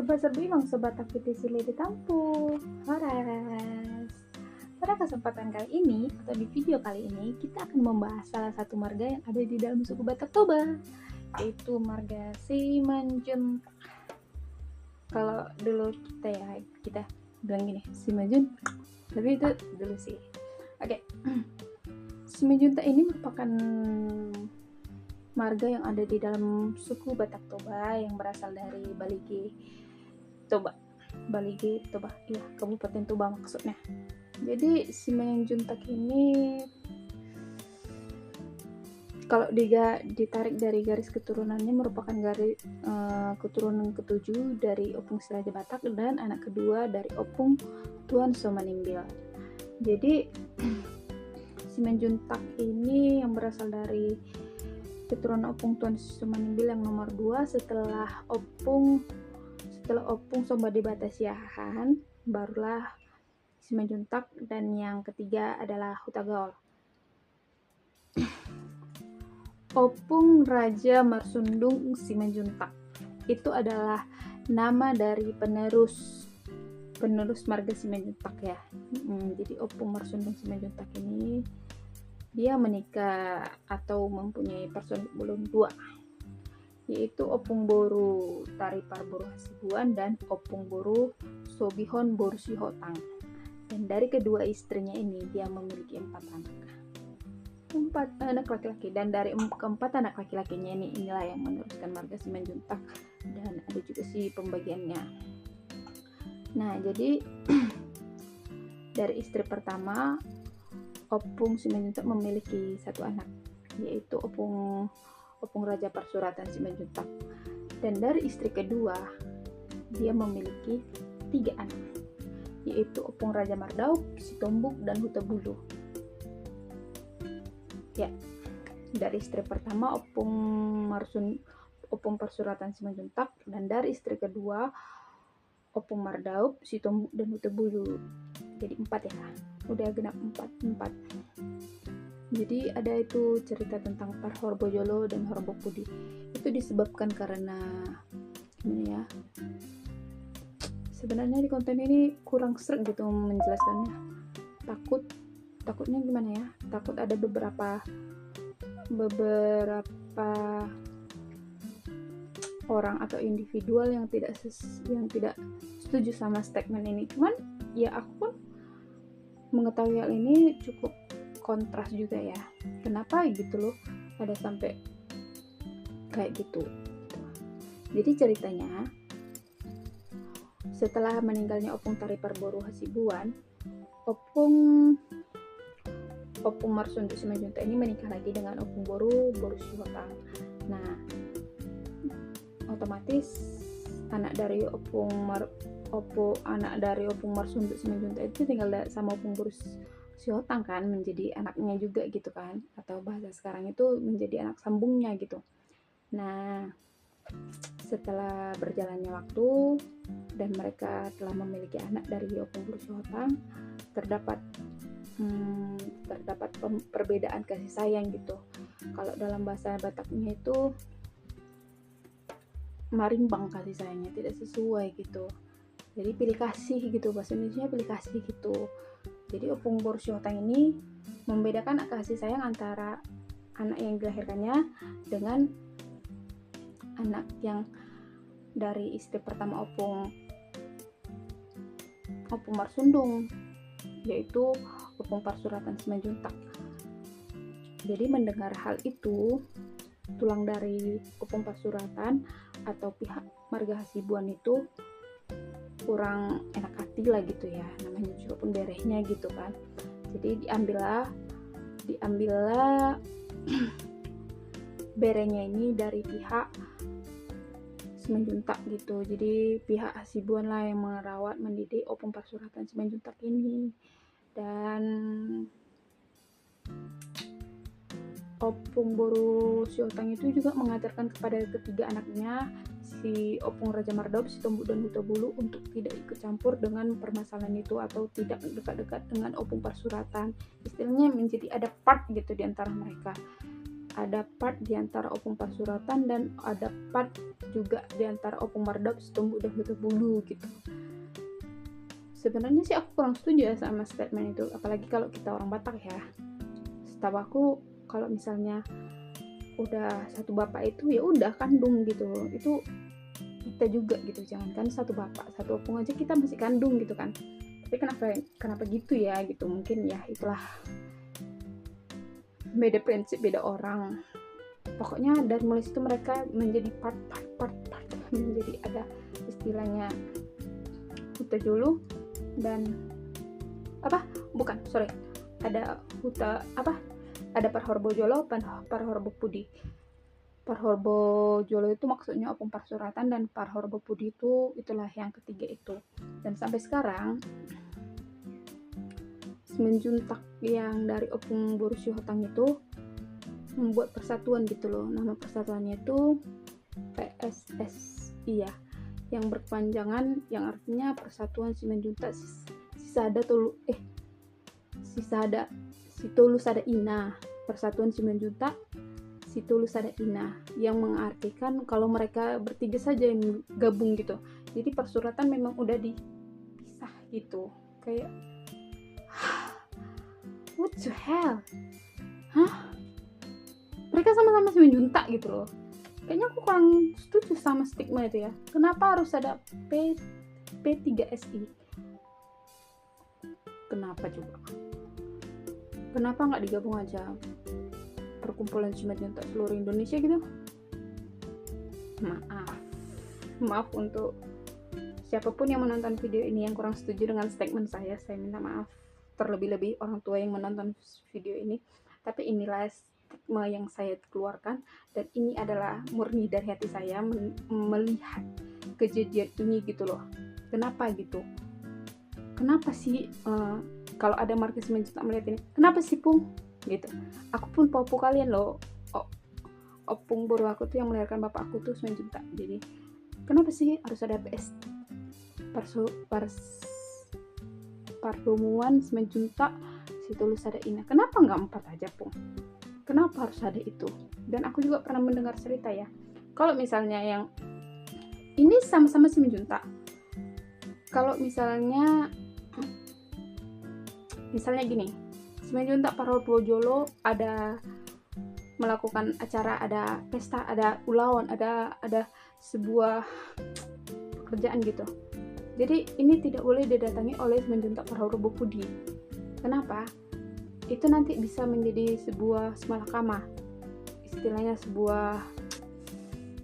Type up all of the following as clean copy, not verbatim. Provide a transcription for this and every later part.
Serba-serbi Bangsa Batak Piti Sile ditampu. Horas. Pada kesempatan kali ini atau di video kali ini kita akan membahas salah satu marga yang ada di dalam suku Batak Toba, yaitu marga Simanjuntak. Kalau dulu kita bilang gini Simanjun, tapi itu dulu sih. Oke. Simanjuntak ini merupakan marga yang ada di dalam suku Batak Toba yang berasal dari Baligi Toba, ya, Kabupaten Toba maksudnya. Jadi Simanjuntak ini kalau ditarik dari garis keturunannya merupakan garis keturunan ketujuh dari Opung Siraja Batak dan anak kedua dari Opung Tuan Somanimbil. Jadi Simanjuntak ini yang berasal dari keturunan Opung Tuan Somanimbil yang nomor 2 setelah Opung Sombade Batasiahan, barulah Simanjuntak, dan yang ketiga adalah Hutagaol. Opung Raja Marsundung Simanjuntak itu adalah nama dari penerus marga Simanjuntak ya. Jadi Opung Marsundung Simanjuntak ini dia menikah atau mempunyai pasangan belum 2, yaitu Opung Boru Taripar Boru Hasibuan dan Opung Boru Sobihon Boru Sihotang. Dan dari kedua istrinya ini dia memiliki 4 anak laki-laki, dan dari keempat anak laki-lakinya inilah yang meneruskan marga Simanjuntak, dan ada juga sih pembagiannya. Nah, jadi dari istri pertama Opung Simanjuntak memiliki 1 anak, yaitu Opung Raja Parsuratan Simanjuntak. Dan dari istri kedua dia memiliki 3 anak, yaitu Opung Raja Mardaup, Sitombuk, dan Hutabulu. Ya, dari istri pertama Opung Parsuratan Simanjuntak, dan dari istri kedua Opung Mardaup, Sitombuk, dan Hutabulu. Jadi 4 ya, udah genap 4. Jadi ada itu cerita tentang Par Horbojolo dan Horbopudi. Itu disebabkan karena ya, sebenarnya di konten ini kurang sreg gitu menjelaskannya. Takutnya gimana ya? Takut ada beberapa orang atau individual yang tidak setuju sama statement ini. Cuman ya aku pun mengetahui hal ini cukup kontras juga ya. Kenapa gitu loh ada sampai kayak gitu. Jadi ceritanya setelah meninggalnya Opung Taripar Boru Hasibuan, Opung Marsundung Simanjuntak ini menikah lagi dengan Opung Boru Sihotang. Nah, otomatis anak dari Opung Marsundung Simanjuntak itu tinggal sama Opung Boru Sihotang kan, menjadi anaknya juga gitu kan, atau bahasa sekarang itu menjadi anak sambungnya gitu. Nah, setelah berjalannya waktu dan mereka telah memiliki anak dari Opung Boru Sihotang, terdapat perbedaan kasih sayang gitu. Kalau dalam bahasa Bataknya itu marimbang kasih sayangnya, tidak sesuai gitu. Jadi pilih kasih gitu, bahasa Indonesia pilih kasih gitu. Jadi Opung Boru Sihotang ini membedakan kasih sayang antara anak yang dilahirkannya dengan anak yang dari istri pertama Opung Marsundung, yaitu Opung Parsuratan Simanjuntak. Jadi mendengar hal itu, tulang dari Opung Parsuratan atau pihak marga Hasibuan itu kurang enak hati lah gitu ya, namanya juga penderehnya gitu kan. Jadi diambillah berenya ini dari pihak Simanjuntak gitu. Jadi pihak Hasibuan lah yang merawat mendidik Opung Parsuratan Simanjuntak ini. Dan Opung Boru Sihotang itu juga mengajarkan kepada ketiga anaknya, si Opung Raja Mardaup, Sitombuk, dan Hutabulu, untuk tidak ikut campur dengan permasalahan itu atau tidak dekat-dekat dengan Opung Parsuratan. Istilahnya menjadi ada part gitu di antara mereka. ada part di antara Opung Pasurutan dan ada part juga di antara Opung Mardap Setumbu dan Huta Bulu gitu. Sebenarnya sih aku kurang setuju ya sama statement itu, apalagi kalau kita orang Batak ya. Setahu aku kalau misalnya udah satu bapak itu ya udah kandung gitu, itu kita juga gitu, jangankan satu bapak satu opung aja kita masih kandung gitu kan. Tapi kenapa gitu ya gitu, mungkin ya itulah beda prinsip beda orang. Pokoknya dari mulai situ mereka menjadi part menjadi ada istilahnya Huta Jolo dan ada Parhorbo Jolo dan Parhorbo Pudi. Parhorbo Jolo itu maksudnya Opung Pasurutan dan Parhorbo Pudi itu itulah yang ketiga itu. Dan sampai sekarang Simenjuntak yang dari Opung Boru Syihotang itu membuat persatuan gitu loh. Nama persatuannya itu PSSI ya, yang berkepanjangan yang artinya Persatuan Simenjuntak Sitolu Sada Ina. Persatuan Simenjuntak Sitolu Sada Ina, yang mengartikan kalau mereka bertiga saja yang gabung gitu. Jadi Pasurutan memang udah dipisah gitu. Kayak what the hell? Mereka sama-sama Simenjuntak gitu loh. Kayaknya aku kurang setuju sama stigma itu ya. Kenapa harus ada P3SI? Kenapa coba? Kenapa nggak digabung aja Perkumpulan Simenjuntak seluruh Indonesia gitu? Maaf untuk siapapun yang menonton video ini yang kurang setuju dengan statement saya minta maaf. Terlebih-lebih orang tua yang menonton video ini. Tapi inilah stigma yang saya keluarkan, dan ini adalah murni dari hati saya melihat kejadian ini gitu loh. Kenapa gitu? Kenapa sih kalau ada marga Simenjuntak melihat ini, kenapa sih Pung gitu? Aku pun popo kalian loh. Opung Boru aku tuh yang melahirkan bapak aku tuh Simenjuntak. Jadi kenapa sih harus ada Pardomuan Simenjuntak Sitolu Sada Ina? Kenapa nggak 4 aja Pung? Kenapa harus ada itu? Dan aku juga pernah mendengar cerita ya, kalau misalnya yang ini sama-sama Simenjuntak, kalau misalnya gini, Simenjuntak Parhorbo Jolo ada melakukan acara, ada pesta, ada ulauan, ada sebuah pekerjaan gitu. Jadi ini tidak boleh didatangi oleh Simenjuntak Parhorbo Pudi. Kenapa? Itu nanti bisa menjadi sebuah malakama. Istilahnya sebuah,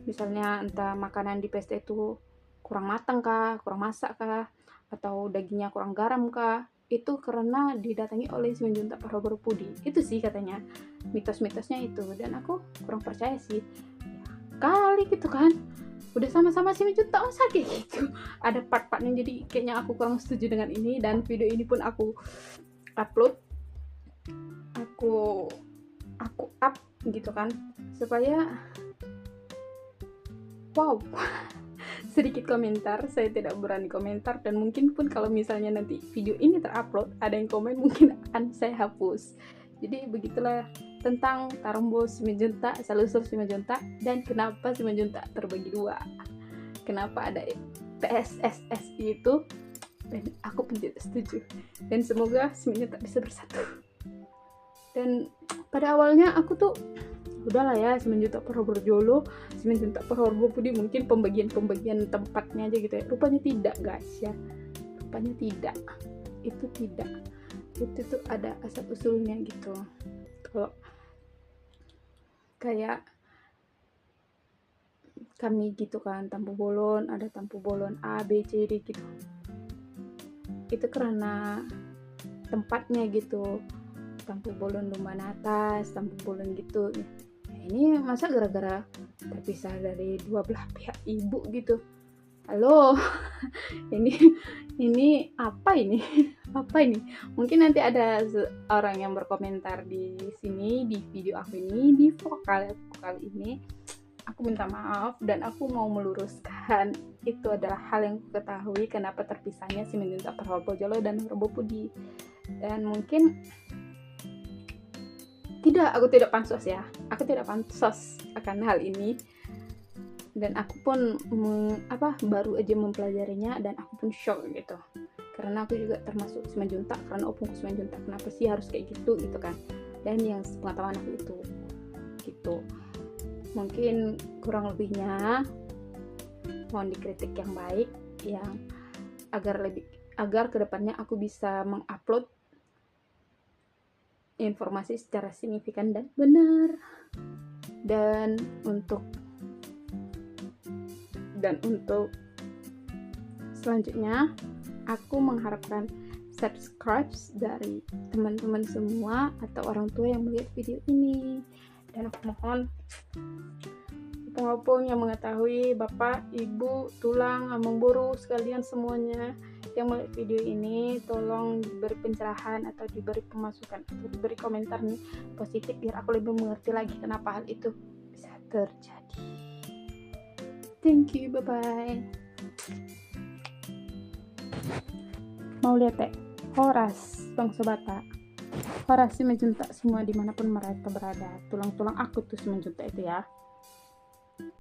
misalnya entah makanan di pesta itu kurang matang kah, kurang masak kah, atau dagingnya kurang garam kah, itu karena didatangi oleh Simenjuntak Parhorbo Pudi. Itu sih katanya mitos-mitosnya itu, dan aku kurang percaya sih ya, kali gitu kan, udah sama-sama Simenjuntak masa kayak gitu ada part-partnya. Jadi kayaknya aku kurang setuju dengan ini, dan video ini pun aku upload, aku up gitu kan, supaya sedikit komentar. Saya tidak berani komentar, dan mungkin pun kalau misalnya nanti video ini terupload ada yang komen, mungkin akan saya hapus. Jadi begitulah tentang Tarombo Simenjuntak, Salusur Simenjuntak, dan kenapa Simenjuntak terbagi dua, kenapa ada PSSI itu, dan aku pun tidak setuju. Dan semoga Simenjuntak bisa bersatu. Dan pada awalnya aku tuh udahlah ya, Simenjuntak Parhorbo Jolo, Simenjuntak Parhorbo Pudi, mungkin pembagian tempatnya aja gitu ya. Rupanya tidak guys ya, rupanya tidak, itu tuh ada asal usulnya gitu. Kalau kayak kami gitu kan, Tampu Bolon, ada Tampu Bolon A, B, C, D gitu, itu karena tempatnya gitu. Tampu Bolon Lumban Atas, Tampu Bolon gitu. Ini masa gara-gara terpisah dari dua belah pihak ibu gitu? Halo, ini apa ini? Apa ini? Mungkin nanti ada orang yang berkomentar di sini, di video aku ini, di vokal ini. Aku minta maaf, dan aku mau meluruskan itu adalah hal yang aku ketahui kenapa terpisahnya Simenjuntak Parhorbo Jolo dan Parhorbo Pudi. Dan mungkin Tidak, aku tidak pansos ya. Aku tidak pansos akan hal ini. Dan aku pun baru aja mempelajarinya dan aku pun shock gitu. Karena aku juga termasuk Simanjuntak, karena opungku Simanjuntak. Kenapa sih harus kayak gitu kan? Dan yang sepengetahuan aku itu gitu. Mungkin kurang lebihnya mohon dikritik yang baik, yang agar kedepannya aku bisa mengupload informasi secara signifikan dan benar. Dan untuk selanjutnya aku mengharapkan subscribe dari teman-teman semua atau orang tua yang melihat video ini. Dan aku mohon opung-opung yang mengetahui, bapak, ibu, tulang, among buru, sekalian semuanya yang melihat video ini, tolong diberi pencerahan atau diberi pemasukan atau diberi komentar nih positif biar aku lebih mengerti lagi kenapa hal itu bisa terjadi. Thank you, bye-bye. Mau lihat Horas Bangsa Batak, Horas Simanjuntak semua dimanapun mereka berada, tulang-tulang aku tuh Simanjuntak itu ya.